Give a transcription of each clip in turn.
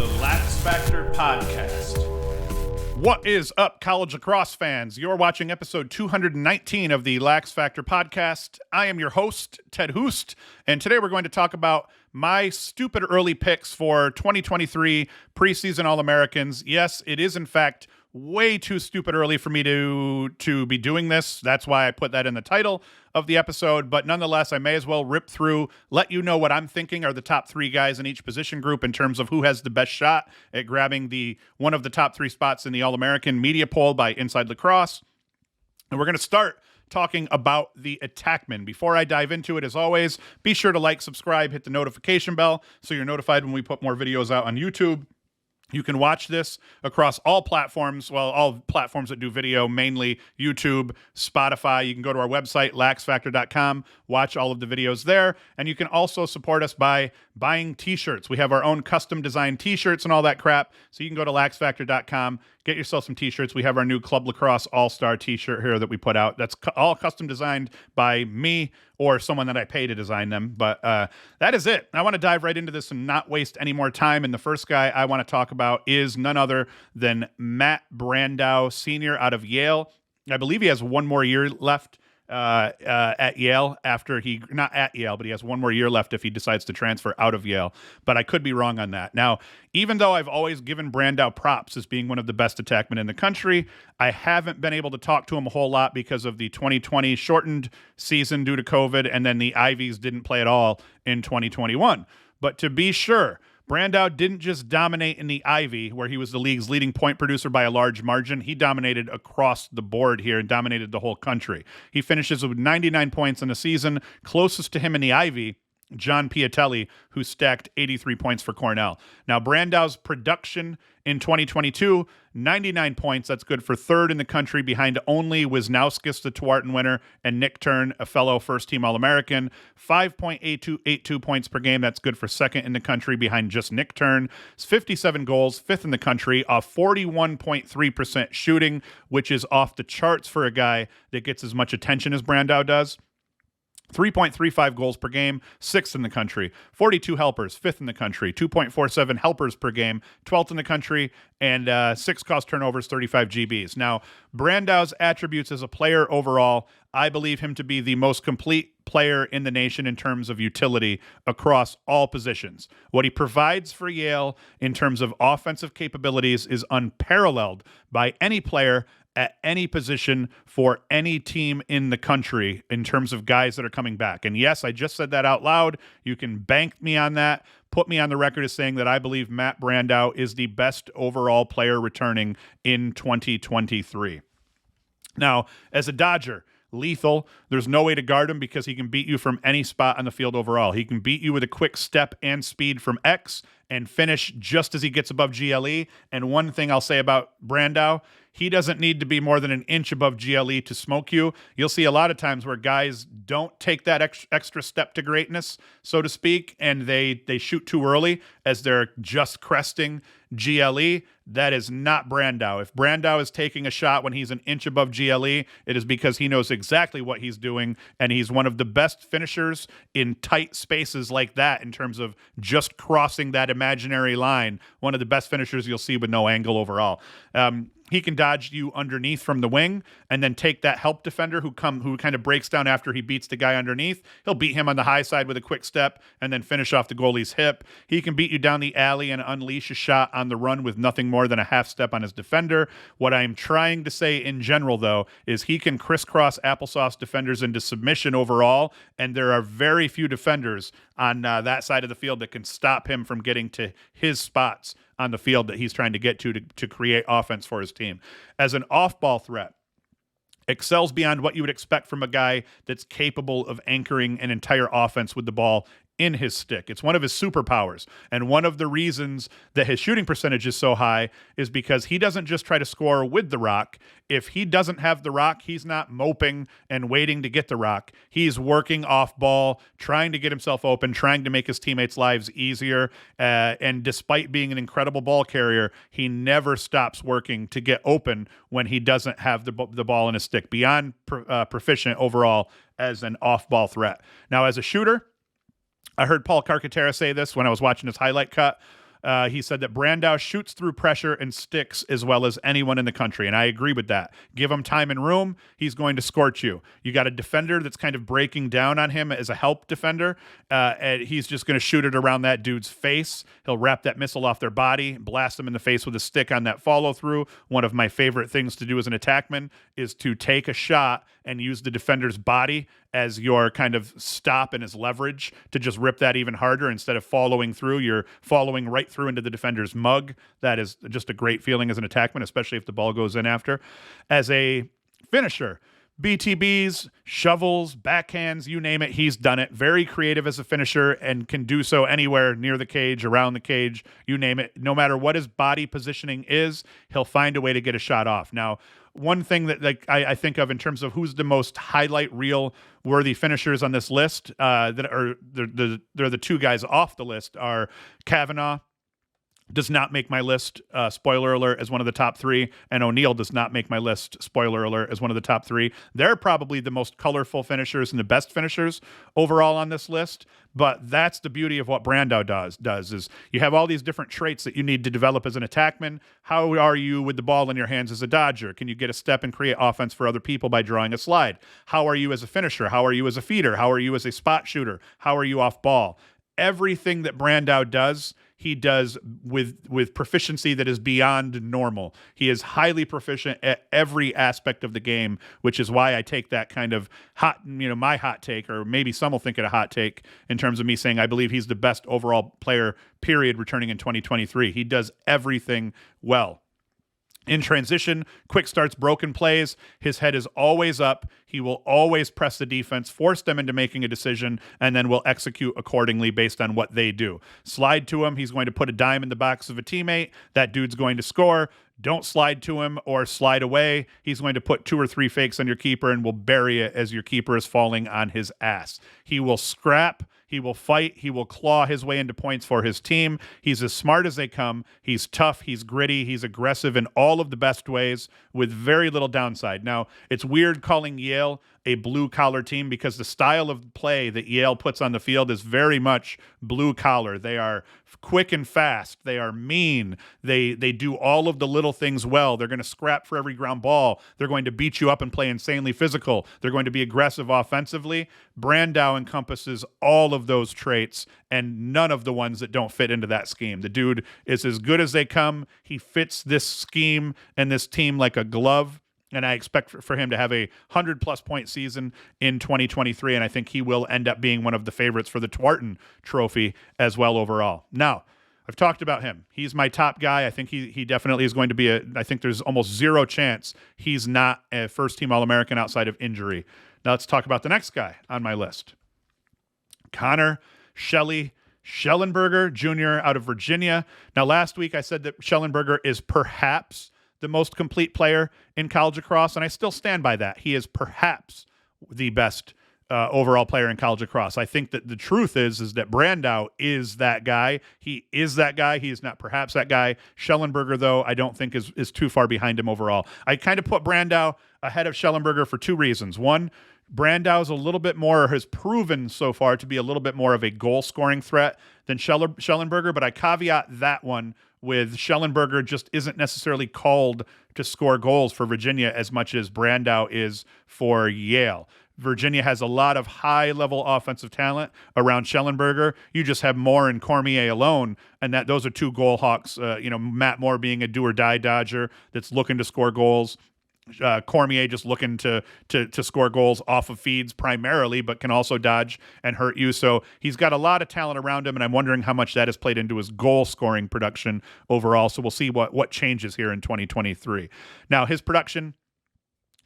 the LaxFactor podcast. What is up, college lacrosse fans? You're watching episode 219 of the LaxFactor podcast. I am your host, Ted Hoost, and today we're going to talk about my stupid early picks for 2023 preseason All-Americans. Yes, it is in fact way too stupid early for me to be doing this. That's why I put that in the title of the episode. But nonetheless, I may as well rip through, let you know what I'm thinking are the top three guys in each position group in terms of who has the best shot at grabbing one of the top three spots in the All-American media poll by Inside Lacrosse. And we're going to start talking about the attackman. Before I dive into it, as always, be sure to like, subscribe, hit the notification bell so you're notified when we put more videos out on YouTube. You can watch this across all platforms, all platforms that do video, mainly YouTube, Spotify. You can go to our website, LaxFactor.com, watch all of the videos there, and you can also support us by buying t-shirts. We have our own custom designed t-shirts and all that crap, so you can go to LaxFactor.com, get yourself some t-shirts. We have our new Club Lacrosse All-Star t-shirt here that we put out. That's all custom designed by me or someone that I pay to design them. But that is it. I want to dive right into this and not waste any more time. And the first guy I want to talk about is none other than Matt Brandau, senior out of Yale. I believe he has one more year left at Yale not at Yale, but he has one more year left if he decides to transfer out of Yale. But I could be wrong on that. Now, even though I've always given Brandau props as being one of the best attackmen in the country, I haven't been able to talk to him a whole lot because of the 2020 shortened season due to COVID, and then the Ivies didn't play at all in 2021. But to be sure, Brandau didn't just dominate in the Ivy, where he was the league's leading point producer by a large margin. He dominated across the board here and dominated the whole country. He finishes with 99 points in the season. Closest to him in the Ivy, John Piatelli, who stacked 83 points for Cornell. Now, Brandau's production in 2022, 99 points. That's good for third in the country behind only Wisnauskas, the Tewaaraton winner, and Nick Tern, a fellow first-team All-American. 5.82 points per game. That's good for second in the country behind just Nick Tern. 57 goals, fifth in the country, a 41.3% shooting, which is off the charts for a guy that gets as much attention as Brandau does. 3.35 goals per game, sixth in the country. 42 helpers, fifth in the country. 2.47 helpers per game, 12th in the country. And 6 cost turnovers, 35 GBs. Now, Brandau's attributes as a player overall, I believe him to be the most complete player in the nation in terms of utility across all positions. What he provides for Yale in terms of offensive capabilities is unparalleled by any player at any position for any team in the country in terms of guys that are coming back. And yes, I just said that out loud. You can bank me on that. Put me on the record as saying that I believe Matt Brandau is the best overall player returning in 2023. Now, as a Dodger, lethal. There's no way to guard him because he can beat you from any spot on the field overall. He can beat you with a quick step and speed from X and finish just as he gets above GLE. And one thing I'll say about Brandau, he doesn't need to be more than an inch above GLE to smoke you. You'll see a lot of times where guys don't take that extra step to greatness, so to speak, and they shoot too early as they're just cresting GLE. That is not Brandau. If Brandau is taking a shot when he's an inch above GLE, it is because he knows exactly what he's doing, and he's one of the best finishers in tight spaces like that in terms of just crossing that imaginary line. One of the best finishers you'll see with no angle overall. He can dodge you underneath from the wing and then take that help defender who kind of breaks down after he beats the guy underneath. He'll beat him on the high side with a quick step and then finish off the goalie's hip. He can beat you down the alley and unleash a shot on the run with nothing more than a half step on his defender. What I'm trying to say in general, though, is he can crisscross applesauce defenders into submission overall, and there are very few defenders on that side of the field that can stop him from getting to his spots on the field that he's trying to get to create offense for his team. As an off-ball threat, excels beyond what you would expect from a guy that's capable of anchoring an entire offense with the ball in his stick. It's one of his superpowers. And one of the reasons that his shooting percentage is so high is because he doesn't just try to score with the rock. If he doesn't have the rock, he's not moping and waiting to get the rock. He's working off ball, trying to get himself open, trying to make his teammates' lives easier. And despite being an incredible ball carrier, he never stops working to get open when he doesn't have the ball in his stick. Beyond proficient overall as an off-ball threat. Now, as a shooter, I heard Paul Carcaterra say this when I was watching his highlight cut. He said that Brandau shoots through pressure and sticks as well as anyone in the country, and I agree with that. Give him time and room, he's going to scorch you. You got a defender that's kind of breaking down on him as a help defender, and he's just going to shoot it around that dude's face. He'll wrap that missile off their body, blast them in the face with a stick on that follow-through. One of my favorite things to do as an attackman is to take a shot and use the defender's body as your kind of stop and as leverage to just rip that even harder. Instead of following through, you're following right through into the defender's mug. That is just a great feeling as an attackman, especially if the ball goes in after. As a finisher, BTBs, shovels, backhands, you name it, he's done it. Very creative as a finisher and can do so anywhere near the cage, around the cage, you name it. No matter what his body positioning is, he'll find a way to get a shot off. Now, one thing that I think of in terms of who's the most highlight reel worthy finishers on this list, that are they're the two guys off the list are Kavanaugh. Does not make my list, spoiler alert, as one of the top three, and O'Neal does not make my list, spoiler alert, as one of the top three. They're probably the most colorful finishers and the best finishers overall on this list, but that's the beauty of what Brandau does is you have all these different traits that you need to develop as an attackman. How are you with the ball in your hands as a dodger? Can you get a step and create offense for other people by drawing a slide? How are you as a finisher? How are you as a feeder? How are you as a spot shooter? How are you off ball? Everything that Brandau does, he does with proficiency that is beyond normal. He is highly proficient at every aspect of the game, which is why I take that kind of hot, my hot take, or maybe some will think it a hot take in terms of me saying I believe he's the best overall player, period, returning in 2023. He does everything well. In transition, quick starts, broken plays, his head is always up. He will always press the defense, force them into making a decision, and then will execute accordingly based on what they do. Slide to him, he's going to put a dime in the box of a teammate. That dude's going to score. Don't slide to him or slide away. He's going to put 2 or 3 fakes on your keeper and will bury it as your keeper is falling on his ass. He will scrap. He will fight. He will claw his way into points for his team. He's as smart as they come. He's tough. He's gritty. He's aggressive in all of the best ways with very little downside. Now, it's weird calling Yale a blue-collar team because the style of play that Yale puts on the field is very much blue-collar. They are quick and fast. They are mean. They do all of the little things well. They're going to scrap for every ground ball. They're going to beat you up and play insanely physical. They're going to be aggressive offensively. Brandau encompasses all of those traits and none of the ones that don't fit into that scheme. The dude is as good as they come. He fits this scheme and this team like a glove. And I expect for him to have a 100-plus point season in 2023, and I think he will end up being one of the favorites for the Twarton Trophy as well overall. Now, I've talked about him. He's my top guy. I think he definitely is going to be I think there's almost zero chance he's not a first-team All-American outside of injury. Now let's talk about the next guy on my list. Connor Shellenberger Jr. out of Virginia. Now, last week I said that Shellenberger is perhaps the most complete player in college lacrosse, and I still stand by that. He is perhaps the best overall player in college lacrosse. I think that the truth is that Brandau is that guy. He is that guy. He is not perhaps that guy. Shellenberger, though, I don't think is too far behind him overall. I kind of put Brandau ahead of Shellenberger for 2 reasons. One, Brandau is a little bit more, has proven so far to be a little bit more of a goal-scoring threat than Shellenberger, but I caveat that one with Shellenberger just isn't necessarily called to score goals for Virginia as much as Brandau is for Yale. Virginia has a lot of high-level offensive talent around Shellenberger. You just have Moore and Cormier alone, and those are 2 goal hawks. Matt Moore being a do-or-die Dodger that's looking to score goals. Cormier just looking to score goals off of feeds primarily, but can also dodge and hurt you. So he's got a lot of talent around him, and I'm wondering how much that has played into his goal-scoring production overall. So we'll see what changes here in 2023. Now, his production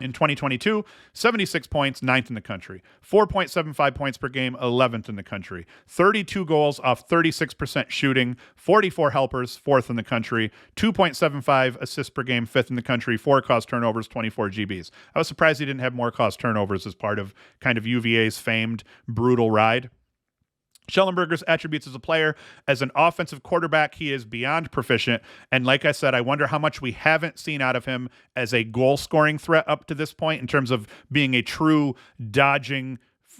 in 2022, 76 points, 9th in the country. 4.75 points per game, 11th in the country. 32 goals off 36% shooting, 44 helpers, 4th in the country. 2.75 assists per game, 5th in the country. 4 caused turnovers, 24 GBs. I was surprised he didn't have more caused turnovers as part of kind of UVA's famed brutal ride. Shellenberger's attributes as a player, as an offensive quarterback, he is beyond proficient. And like I said, I wonder how much we haven't seen out of him as a goal-scoring threat up to this point in terms of being a true dodging,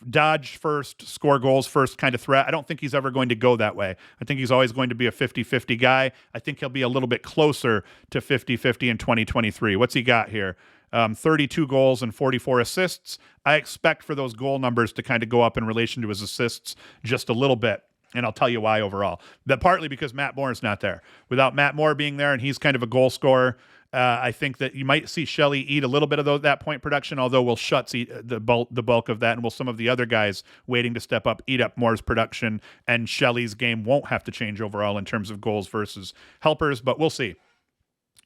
dodge first, score goals first kind of threat. I don't think he's ever going to go that way. I think he's always going to be a 50-50 guy. I think he'll be a little bit closer to 50-50 in 2023. What's he got here? 32 goals and 44 assists. I expect for those goal numbers to kind of go up in relation to his assists just a little bit. And I'll tell you why overall. That partly because Matt Moore is not there. Without Matt Moore being there, and he's kind of a goal scorer, I think that you might see Shelley eat a little bit of that point production, although will Schutz eat the bulk of that, and will some of the other guys waiting to step up eat up Moore's production, and Shelley's game won't have to change overall in terms of goals versus helpers, but we'll see.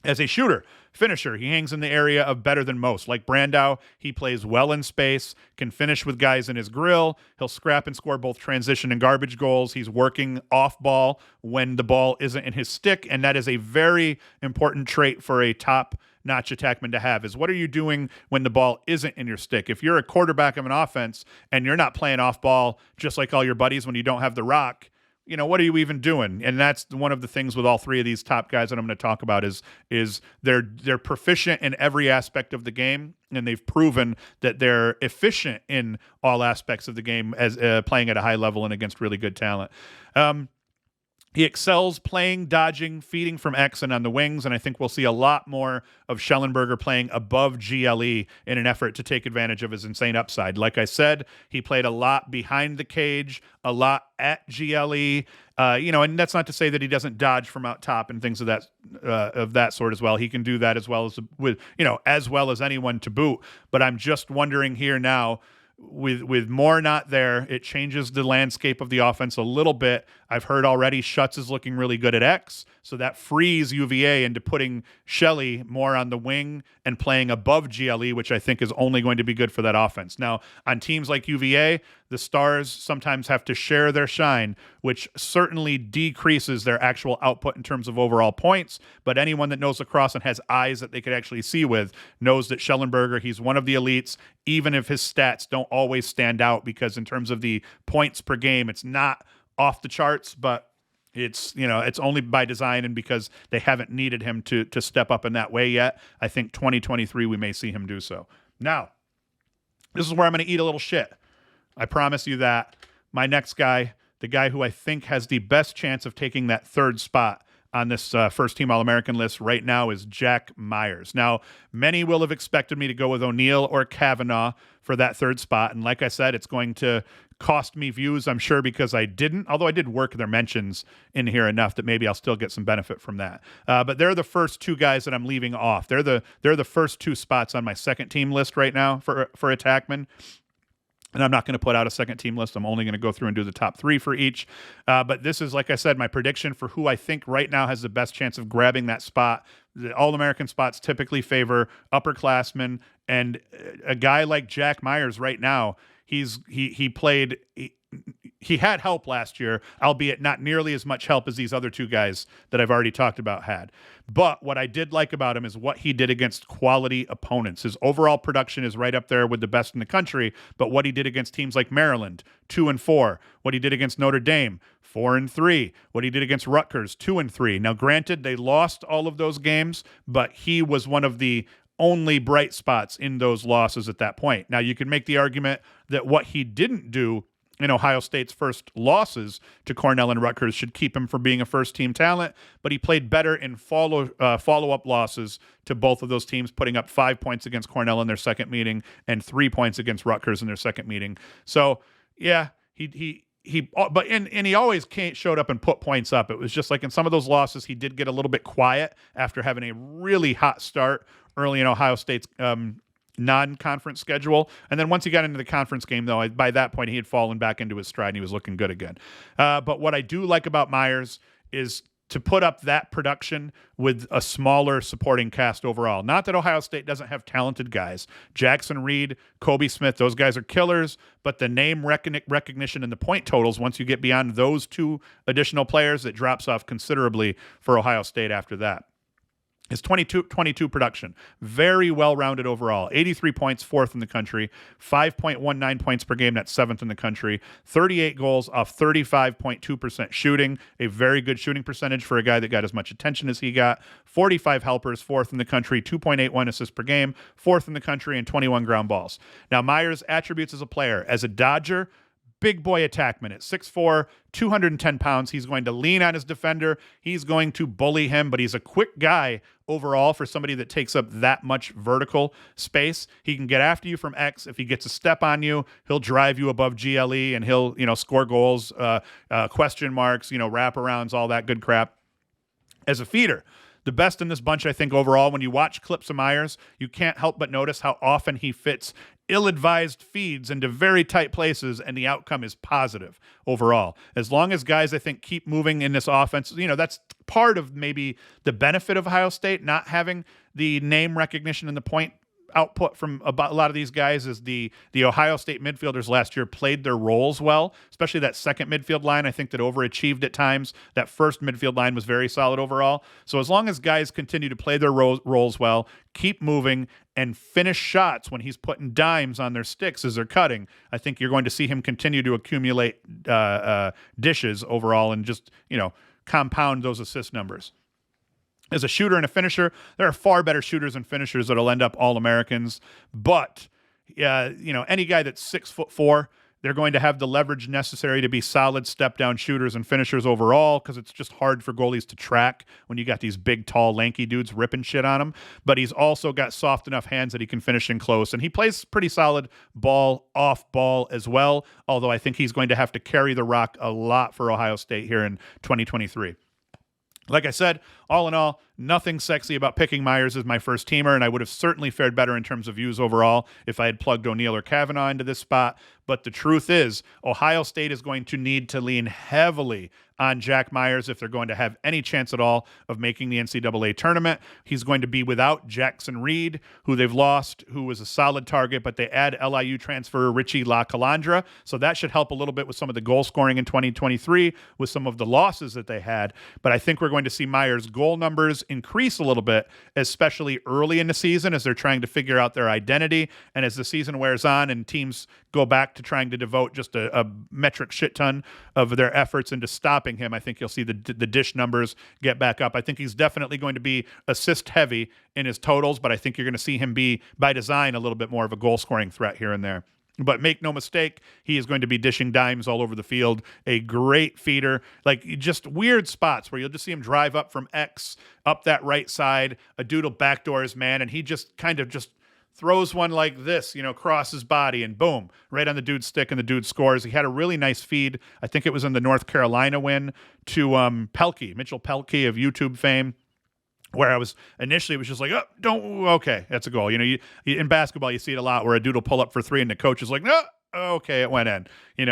As a shooter, finisher, he hangs in the area of better than most. Like Brandau, he plays well in space, can finish with guys in his grill. He'll scrap and score both transition and garbage goals. He's working off ball when the ball isn't in his stick, and that is a very important trait for a top-notch attackman to have, is what are you doing when the ball isn't in your stick? If you're a quarterback of an offense and you're not playing off ball just like all your buddies when you don't have the rock, what are you even doing? And that's one of the things with all three of these top guys that I'm going to talk about is they're proficient in every aspect of the game, and they've proven that they're efficient in all aspects of the game as playing at a high level and against really good talent. He excels playing, dodging, feeding from X and on the wings, and I think we'll see a lot more of Shellenberger playing above GLE in an effort to take advantage of his insane upside. Like I said, he played a lot behind the cage, a lot at GLE, and that's not to say that he doesn't dodge from out top and things of that sort as well. He can do that as well as anyone to boot. But I'm just wondering here now, with Moore not there, it changes the landscape of the offense a little bit. I've heard already Schutz is looking really good at X, so that frees UVA into putting Shelley more on the wing and playing above GLE, which I think is only going to be good for that offense. Now, on teams like UVA, the stars sometimes have to share their shine, which certainly decreases their actual output in terms of overall points, but anyone that knows lacrosse and has eyes that they could actually see with knows that Shellenberger, he's one of the elites, even if his stats don't always stand out, because in terms of the points per game, it's not off the charts, but it's only by design and because they haven't needed him to step up in that way yet. I think 2023 we may see him do so. Now, this is where I'm going to eat a little shit. I promise you that. My next guy, the guy who I think has the best chance of taking that third spot on this first-team All-American list right now, is Jack Myers. Now, many will have expected me to go with O'Neill or Kavanaugh for that third spot, and like I said, it's going to cost me views, I'm sure, because I didn't, although I did work their mentions in here enough that maybe I'll still get some benefit from that. But they're the first two guys that I'm leaving off. They're the first two spots on my second-team list right now for attackman. And I'm not going to put out a second-team list. I'm only going to go through and do the top three for each. But this is, like I said, my prediction for who I think right now has the best chance of grabbing that spot. The All-American spots typically favor upperclassmen, and a guy like Jack Myers right now, he had help last year, albeit not nearly as much help as these other two guys that I've already talked about had. But what I did like about him is what he did against quality opponents. His overall production is right up there with the best in the country, but what he did against teams like Maryland, 2-4, what he did against Notre Dame, 4-3, what he did against Rutgers, 2-3. Now, granted, they lost all of those games, but he was one of the only bright spots in those losses at that point. Now, you can make the argument that what he didn't do in Ohio State's first losses to Cornell and Rutgers should keep him from being a first-team talent, but he played better in follow-up losses to both of those teams, putting up 5 points against Cornell in their second meeting and 3 points against Rutgers in their second meeting. So, yeah, he always showed up and put points up. It was just like in some of those losses, he did get a little bit quiet after having a really hot start early in Ohio State's non-conference schedule. And then once he got into the conference game, though, by that point, he had fallen back into his stride and he was looking good again. But what I do like about Myers is to put up that production with a smaller supporting cast overall. Not that Ohio State doesn't have talented guys. Jackson Reed, Kobe Smith, those guys are killers, but the name recognition and the point totals, once you get beyond those two additional players, it drops off considerably for Ohio State after that. His 22 production, very well-rounded overall. 83 points, 4th in the country. 5.19 points per game, that's 7th in the country. 38 goals off 35.2% shooting, a very good shooting percentage for a guy that got as much attention as he got. 45 helpers, 4th in the country. 2.81 assists per game, 4th in the country, and 21 ground balls. Now, Myers' attributes as a player. As a Dodger, big boy attackman at 6'4", 210 pounds. He's going to lean on his defender. He's going to bully him, but he's a quick guy overall for somebody that takes up that much vertical space. He can get after you from X. If he gets a step on you, he'll drive you above GLE and he'll, score goals, question marks, wraparounds, all that good crap. As a feeder, the best in this bunch, I think, overall. When you watch clips of Myers, you can't help but notice how often he fits ill-advised feeds into very tight places, and the outcome is positive overall. As long as guys, I think, keep moving in this offense, that's part of maybe the benefit of Ohio State not having the name recognition and the point output from a lot of these guys is the Ohio State midfielders last year played their roles well, especially that second midfield line. I think that overachieved at times. That first midfield line was very solid overall. So as long as guys continue to play their roles well, keep moving, and finish shots when he's putting dimes on their sticks as they're cutting, I think you're going to see him continue to accumulate dishes overall and just, compound those assist numbers. As a shooter and a finisher, there are far better shooters and finishers that'll end up All-Americans. But, any guy that's 6'4", they're going to have the leverage necessary to be solid step-down shooters and finishers overall, because it's just hard for goalies to track when you got these big, tall, lanky dudes ripping shit on him. But he's also got soft enough hands that he can finish in close. And he plays pretty solid ball, off ball as well, although I think he's going to have to carry the rock a lot for Ohio State here in 2023. Like I said, all in all, nothing sexy about picking Myers as my first teamer, and I would have certainly fared better in terms of views overall if I had plugged O'Neal or Kavanaugh into this spot. But the truth is, Ohio State is going to need to lean heavily on Jack Myers if they're going to have any chance at all of making the NCAA tournament. He's going to be without Jackson Reed, who they've lost, who was a solid target, but they add LIU transfer Richie LaCalandra, so that should help a little bit with some of the goal scoring in 2023 with some of the losses that they had. But I think we're going to see Myers' goal numbers increase a little bit, especially early in the season as they're trying to figure out their identity, and as the season wears on and teams go back to trying to devote just a metric shit ton of their efforts into stopping him. I think you'll see the dish numbers get back up. I think he's definitely going to be assist heavy in his totals, but I think you're going to see him be, by design, a little bit more of a goal scoring threat here and there. But make no mistake, he is going to be dishing dimes all over the field. A great feeder, like just weird spots where you'll just see him drive up from X, up that right side, a dude will backdoor his man, and he just kind of just throws one like this, across his body, and boom, right on the dude's stick, and the dude scores. He had a really nice feed. I think it was in the North Carolina win to Mitchell Pelkey of YouTube fame, where I was initially, it was just like, okay, that's a goal. In basketball, you see it a lot where a dude will pull up for three and the coach is like, no, okay, it went in.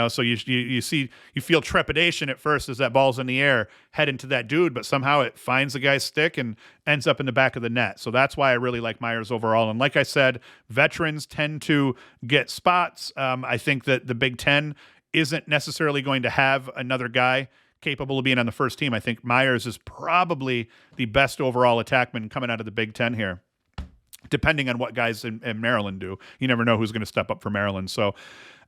So you feel trepidation at first as that ball's in the air, heading to that dude, but somehow it finds the guy's stick and ends up in the back of the net. So that's why I really like Myers overall. And like I said, veterans tend to get spots. I think that the Big Ten isn't necessarily going to have another guy capable of being on the first team. I think Myers is probably the best overall attackman coming out of the Big Ten here, depending on what guys in Maryland do. You never know who's going to step up for Maryland. So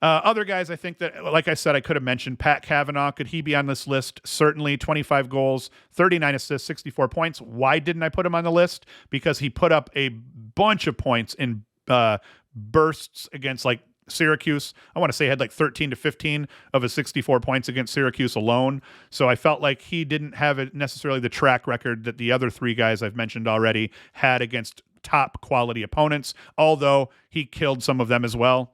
other guys, I think that, like I said, I could have mentioned Pat Kavanaugh. Could he be on this list? Certainly. 25 goals, 39 assists, 64 points. Why didn't I put him on the list? Because he put up a bunch of points in bursts against Syracuse. I want to say he had 13 to 15 of his 64 points against Syracuse alone. So I felt like he didn't have necessarily the track record that the other three guys I've mentioned already had against top quality opponents, although he killed some of them as well.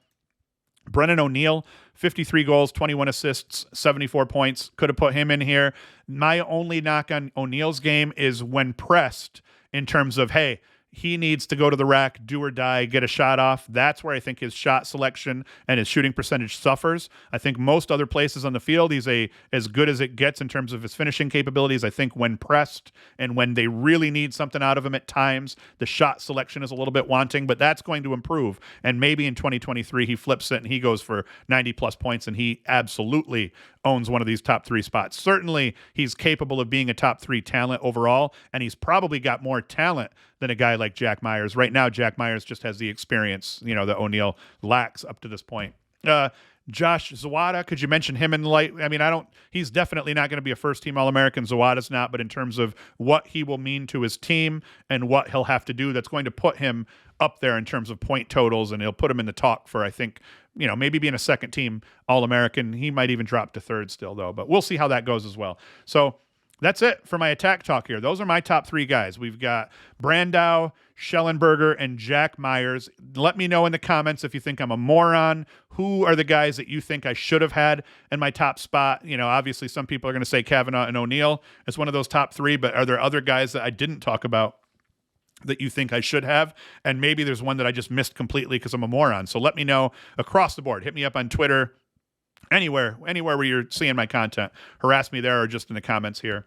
Brennan O'Neal, 53 goals, 21 assists, 74 points. Could have put him in here. My only knock on O'Neal's game is when pressed in terms of, hey, He needs to go to the rack, do or die, get a shot off. That's where I think his shot selection and his shooting percentage suffers. I think most other places on the field, he's as good as it gets in terms of his finishing capabilities. I think when pressed and when they really need something out of him at times, the shot selection is a little bit wanting, but that's going to improve. And maybe in 2023, he flips it and he goes for 90-plus points, and he absolutely owns one of these top 3 spots. Certainly, he's capable of being a top 3 talent overall, and he's probably got more talent than a guy like Jack Myers. Right now, Jack Myers just has the experience, that O'Neal lacks up to this point. Josh Zawada, could you mention him in the light? I mean, he's definitely not going to be a first-team All-American. Zawada's not, but in terms of what he will mean to his team and what he'll have to do, that's going to put him up there in terms of point totals, and he'll put him in the talk for, I think, maybe being a second-team All-American. He might even drop to third still, though, but we'll see how that goes as well. So that's it for my attack talk here. Those are my top 3 guys. We've got Brandau, Shellenberger, and Jack Myers. Let me know in the comments if you think I'm a moron. Who are the guys that you think I should have had in my top spot? Obviously some people are going to say Kavanaugh and O'Neal as one of those top 3, but are there other guys that I didn't talk about that you think I should have? And maybe there's one that I just missed completely because I'm a moron. So let me know across the board. Hit me up on Twitter, anywhere where you're seeing my content. Harass me there or just in the comments here.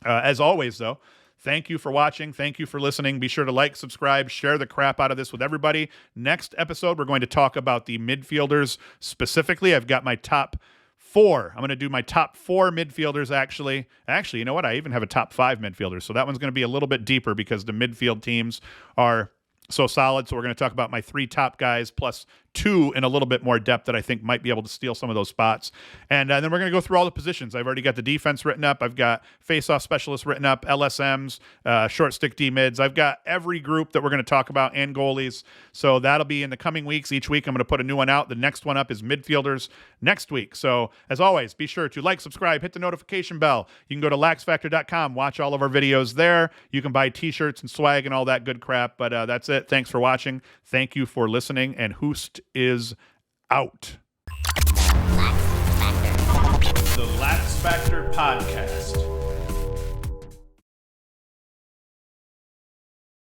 As always, though, thank you for watching. Thank you for listening. Be sure to like, subscribe, share the crap out of this with everybody. Next episode, we're going to talk about the midfielders specifically. I've got my top 4. I'm going to do my top 4 midfielders, actually. Actually, you know what? I even have a top 5 midfielders. So that one's going to be a little bit deeper because the midfield teams are so solid. So we're going to talk about my 3 top guys plus 2 in a little bit more depth that I think might be able to steal some of those spots. And then we're going to go through all the positions. I've already got the defense written up. I've got face-off specialists written up, LSMs, short stick D-mids. I've got every group that we're going to talk about and goalies. So that'll be in the coming weeks. Each week I'm going to put a new one out. The next one up is midfielders next week. So as always, be sure to like, subscribe, hit the notification bell. You can go to LaxFactor.com, watch all of our videos there. You can buy t-shirts and swag and all that good crap. But that's it. Thanks for watching. Thank you for listening. And Hoost is out. The LaxFactor Podcast.